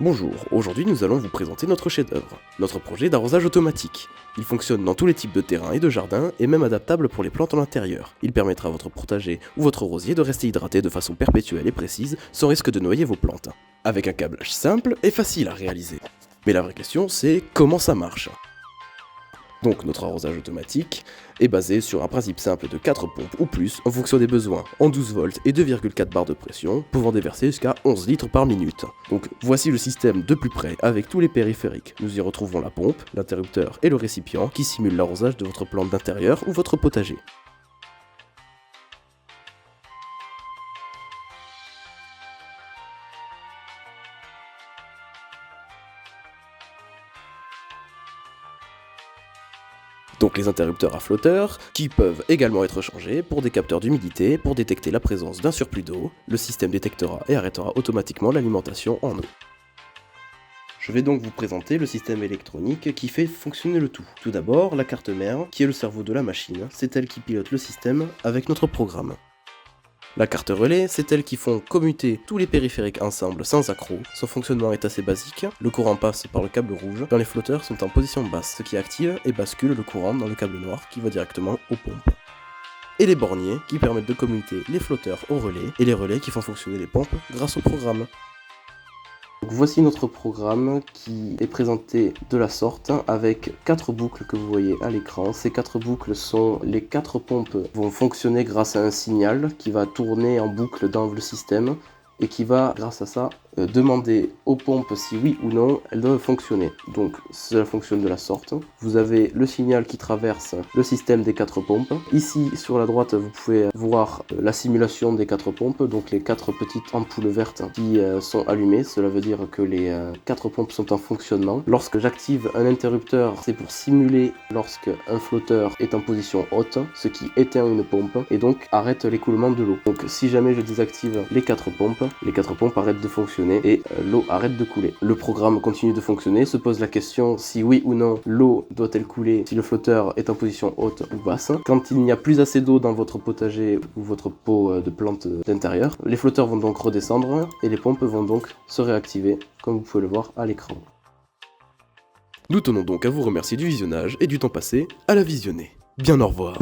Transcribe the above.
Bonjour, aujourd'hui nous allons vous présenter notre chef-d'œuvre, notre projet d'arrosage automatique. Il fonctionne dans tous les types de terrains et de jardins, et même adaptable pour les plantes en intérieur. Il permettra à votre potager ou votre rosier de rester hydraté de façon perpétuelle et précise, sans risque de noyer vos plantes. Avec un câblage simple et facile à réaliser. Mais la vraie question c'est comment ça marche ? Donc notre arrosage automatique est basé sur un principe simple de 4 pompes ou plus en fonction des besoins, en 12 volts et 2,4 bars de pression, pouvant déverser jusqu'à 11 litres par minute. Donc voici le système de plus près avec tous les périphériques. Nous y retrouvons la pompe, l'interrupteur et le récipient qui simulent l'arrosage de votre plante d'intérieur ou votre potager. Donc les interrupteurs à flotteurs, qui peuvent également être changés pour des capteurs d'humidité pour détecter la présence d'un surplus d'eau. Le système détectera et arrêtera automatiquement l'alimentation en eau. Je vais donc vous présenter le système électronique qui fait fonctionner le tout. Tout d'abord, la carte mère, qui est le cerveau de la machine, c'est elle qui pilote le système avec notre programme. La carte relais, c'est elle qui font commuter tous les périphériques ensemble sans accroc. Son fonctionnement est assez basique, le courant passe par le câble rouge quand les flotteurs sont en position basse, ce qui active et bascule le courant dans le câble noir qui va directement aux pompes. Et les borniers qui permettent de commuter les flotteurs aux relais, et les relais qui font fonctionner les pompes grâce au programme. Donc voici notre programme qui est présenté de la sorte avec 4 boucles que vous voyez à l'écran. Ces 4 boucles sont les 4 pompes vont fonctionner grâce à un signal qui va tourner en boucle dans le système et qui va grâce à ça demander aux pompes si oui ou non elles doivent fonctionner. Donc cela fonctionne de la sorte. Vous avez le signal qui traverse le système des 4 pompes. Ici sur la droite vous pouvez voir la simulation des 4 pompes, donc les 4 petites ampoules vertes qui sont allumées. Cela veut dire que les 4 pompes sont en fonctionnement. Lorsque j'active un interrupteur, c'est pour simuler lorsque un flotteur est en position haute, ce qui éteint une pompe et donc arrête l'écoulement de l'eau. Donc si jamais je désactive les 4 pompes arrêtent de fonctionner et l'eau arrête de couler. Le programme continue de fonctionner, se pose la question si oui ou non l'eau doit-elle couler si le flotteur est en position haute ou basse. Quand il n'y a plus assez d'eau dans votre potager ou votre pot de plantes d'intérieur, les flotteurs vont donc redescendre et les pompes vont donc se réactiver comme vous pouvez le voir à l'écran. Nous tenons donc à vous remercier du visionnage et du temps passé à la visionner. Bien au revoir.